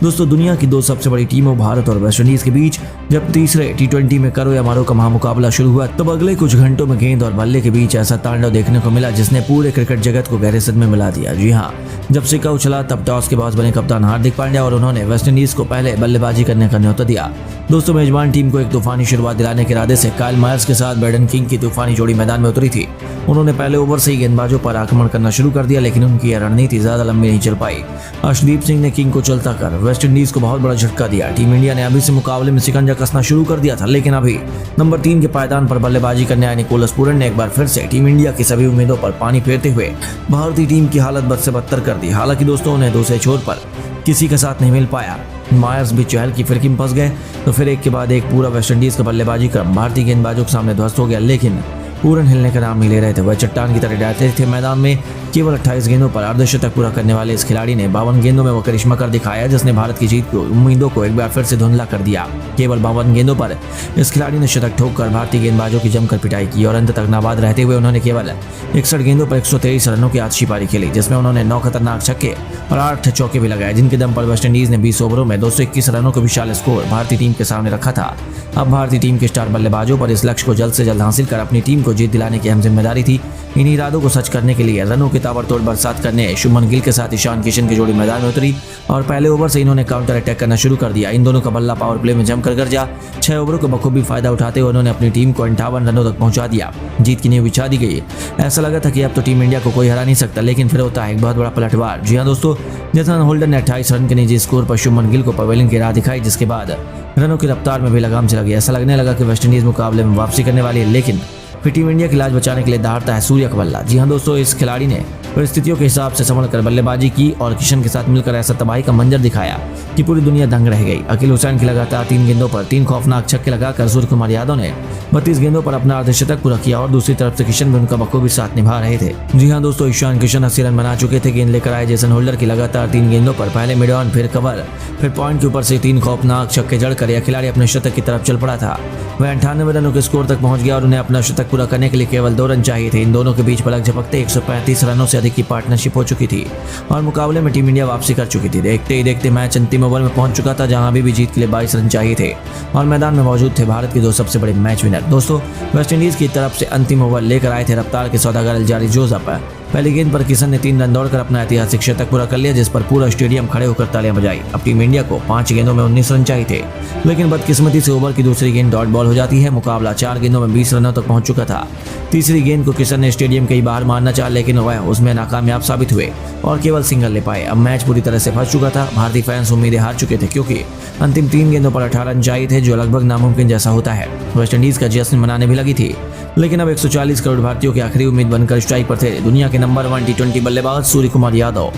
दोस्तों दुनिया की दो सबसे बड़ी टीमों भारत और वेस्टइंडीज के बीच जब तीसरे टी20 में करो या मारो का महामुकाबला शुरू हुआ तब अगले कुछ घंटों में गेंद और बल्ले के बीच ऐसा तांडव देखने को मिला जिसने पूरे क्रिकेट जगत को गहरे सदमे में मिला दिया। जी हाँ, जब सिक्का उछला तब टॉस के बाद बने कप्तान हार्दिक पांड्या और उन्होंने वेस्टइंडीज को पहले बल्लेबाजी करने का न्योता दिया। दोस्तों मेजबान टीम को एक तूफानी शुरुआत दिलाने के इरादे से काइल मायर्स के साथ ब्रैडन किंग की तूफानी जोड़ी मैदान में उतरी थी। उन्होंने पहले ओवर से ही गेंदबाजों पर आक्रमण करना शुरू कर दिया, लेकिन उनकी यह रणनीति ज्यादा लंबी नहीं चल पाई। अर्शदीप सिंह ने किंग को चलता कर वेस्टइंडीज को बहुत बड़ा झटका दिया। टीम इंडिया ने अभी से मुकाबले में शिकंजा कसना शुरू कर दिया था, लेकिन अभी नंबर 3 के पायदान पर बल्लेबाजी करने आए निकोलस पूरन ने एक बार फिर से टीम इंडिया की सभी उम्मीदों पर पानी फेरते हुए भारतीय टीम की हालत बद से बदतर कर दी। हालांकि दोस्तों उन्हें दूसरे छोर पर किसी के साथ नहीं मिल पाया। मायर्स भी चहल की फिरकी में फंस गए तो फिर एक के बाद एक पूरा वेस्टइंडीज का बल्लेबाजी क्रम भारतीय गेंदबाजों के सामने ध्वस्त हो गया। लेकिन पूरन हिलने का नाम नहीं ले रहे थे। वह चट्टान की तरह डरते थे। मैदान में केवल 28 गेंदों पर अर्धशतक पूरा करने वाले इस खिलाड़ी ने 52 गेंदों में वो करिश्मा कर दिखाया जिसने भारत की जीत को उम्मीदों को एक बार फिर से धुंधला कर दिया। केवल 52 गेंदों पर इस खिलाड़ी ने शतक ठोककर भारतीय गेंदबाजों की जमकर पिटाई की और अंत तक नाबाद रहते हुए उन्होंने केवल 61 गेंदों पर 123 रनों की आछी पारी खेली, जिसमें उन्होंने 9 खतरनाक छक्के और 8 चौके भी लगाए, जिनके दम पर वेस्टइंडीज ने 20 ओवरों में 221 रनों का विशाल स्कोर भारतीय टीम के सामने रखा था। अब भारतीय टीम के स्टार बल्लेबाजों पर इस लक्ष्य को जल्द से जल्द हासिल कर अपनी टीम को जीत दिलाने की अहम जिम्मेदारी थी। इन इरादों को सच करने के लिए रनों की ताबड़तोड़ बरसात करने शुभमन गिल के साथ ईशान किशन की जोड़ी मैदान में उतरी और पहले ओवर से इन्होंने काउंटर अटैक करना शुरू कर दिया। इन दोनों का बल्ला पावर प्ले में जमकर गरजा। 6 ओवरों का बखूबी फायदा उठाते हुए उन्होंने अपनी टीम को 58 रनों तक पहुंचा दिया। जीत की नींव बिछा दी गई। ऐसा लगा था कि अब तो टीम इंडिया को कोई हरा नहीं सकता, लेकिन फिर होता है एक बहुत बड़ा पलटवार। जी हाँ दोस्तों, जेसन होल्डर ने 28 रन के निजी स्कोर पर शुभमन गिल को पवेलियन की राह दिखाई, जिसके बाद रनों की रफ्तार में भी लगाम चला गया। ऐसा लगने लगा कि वेस्टइंडीज मुकाबले में वापसी करने वाली है, लेकिन फिर टीम इंडिया की लाज बचाने के लिए दहाड़ता है सूर्य का बल्ला। जी हाँ दोस्तों, इस खिलाड़ी ने परिस्थितियों के हिसाब से संभल कर बल्लेबाजी की और किशन के साथ मिलकर ऐसा तबाही का मंजर दिखाया कि पूरी दुनिया दंग रह गई। अकील हुसैन की लगातार 3 गेंदों पर 3 खौफनाक छक्के लगाकर सूर्य कुमार यादव ने 32 गेंदों पर अपना अर्धशतक पूरा किया और दूसरी तरफ से किशन भी उनका बखूबी साथ निभा रहे थे। जी हाँ दोस्तों, ईशान किशन 80 रन बना चुके थे। गेंद लेकर आए जेसन होल्डर की लगातार 3 गेंदों पर पहले मिड ऑन, फिर कवर, फिर पॉइंट के ऊपर से 3 खौफनाक छक्के जड़कर यह खिलाड़ी अपने शतक की तरफ चल पड़ा था। वह 98 रनों के स्कोर तक पहुंच गया और उन्हें अपना शतक पूरा करने के लिए केवल 2 रन चाहिए थे। इन दोनों के बीच पलक झपकते 135 रनों से अधिक की पार्टनरशिप हो चुकी थी और मुकाबले में टीम इंडिया वापसी कर चुकी थी। देखते ही देखते मैच अंतिम ओवर में पहुंच चुका था, जहां अभी भी जीत के लिए 22 रन चाहिए थे और मैदान में मौजूद थे भारत के 2 सबसे बड़े मैच विनर। दोस्तों वेस्टइंडीज की तरफ से अंतिम ओवर लेकर आए थे रफ्तार के सौदागर अल्जारी जोसेफ। पहली गेंद पर किशन ने 3 रन दौड़कर अपना ऐतिहासिक शतक पूरा कर लिया, जिस पर पूरा स्टेडियम खड़े होकर तालियां बजाई। अब टीम इंडिया को 5 गेंदों में 19 रन चाहिए थे, लेकिन बदकिस्मती से ओवर की दूसरी गेंद डॉट बॉल हो जाती है। मुकाबला 4 गेंदों में 20 रनों तक पहुंच चुका था। तीसरी गेंद को किशन ने स्टेडियम के बाहर मारना चाहा, लेकिन वह उसमें नाकामयाब साबित हुए और केवल सिंगल ले पाए। अब मैच पूरी तरह से फंस चुका था। भारतीय फैंस उम्मीदें हार चुके थे, क्योंकि अंतिम 3 गेंदों पर 18 रन चाहिए थे, जो लगभग नामुमकिन जैसा होता है। वेस्टइंडीज का जश्न मनाने भी लगी थी, लेकिन अब 140 करोड़ भारतीयों की आखिरी उम्मीद बनकर स्ट्राइक पर थे दुनिया के नंबर 1 टी20 बल्लेबाज सूर्य कुमार यादव।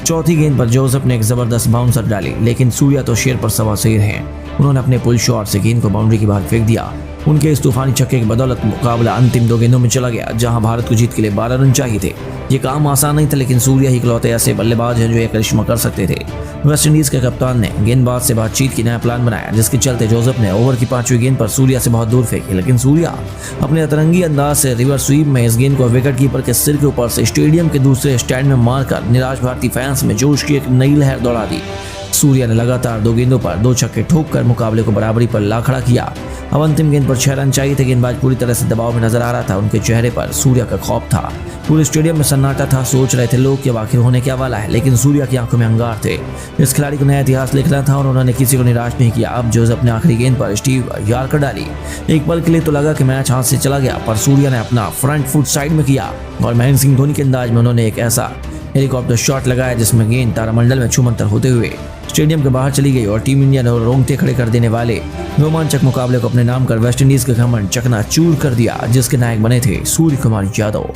चौथी गेंद पर जोसेफ ने एक जबरदस्त बाउंसर डाली, लेकिन सूर्या तो शेर पर सवा शेर हैं। उन्होंने अपने पुल शॉट से गेंद को बाउंड्री के बाहर फेंक दिया। उनके इस तूफानी छक्के की बदौलत मुकाबला अंतिम 2 गेंदों में चला गया, जहां भारत को जीत के लिए 12 रन चाहिए थे। ये काम आसान नहीं था, लेकिन सूर्या ही इकलौते ऐसे बल्लेबाज हैं जो ये करिश्मा कर सकते थे। वेस्टइंडीज के कप्तान ने गेंदबाज से बातचीत की नया प्लान बनाया, जिसके चलते जोसेफ ने ओवर की 5वीं गेंद पर सूर्या से बहुत दूर फेंकी, लेकिन सूर्या अपने अतरंगी अंदाज से रिवर्स स्वीप में इस गेंद को विकेट कीपर के सिर के ऊपर से स्टेडियम के दूसरे स्टैंड में मारकर निराश भारतीय फैंस में जोश की एक नई लहर दौड़ा दी। सूर्या ने लगातार 2 गेंदों पर 2 छक्के ठोककर मुकाबले को बराबरी पर ला खड़ा किया। अब अंतिम गेंद पर 6 रन चाहिए थे। गेंदबाज पूरी तरह से दबाव में नजर आ रहा था। उनके चेहरे पर सूर्या का खौफ था। पूरे स्टेडियम में सन्नाटा था। सोच रहे थे लोग कि अब आखिर होने क्या वाला है, लेकिन सूर्या की आंखों में अंगार थे। इस खिलाड़ी को नया इतिहास लिखना था और उन्होंने किसी को निराश नहीं किया। अब जोसेफ अपने आखिरी गेंद पर स्टीव यॉर्कर डाली। एक पल के लिए तो लगा कि मैच हाथ से चला गया, पर सूर्या ने अपना फ्रंट फुट साइड में किया और महेंद्र सिंह धोनी के अंदाज में उन्होंने एक ऐसा हेलीकॉप्टर शॉट लगाया जिसमें गेंद तारामंडल में छूमंतर होते हुए स्टेडियम के बाहर चली गई और टीम इंडिया ने रोंगटे खड़े कर देने वाले रोमांचक मुकाबले को अपने नाम कर वेस्टइंडीज के घमंड चकनाचूर कर दिया, जिसके नायक बने थे सूर्य कुमार यादव।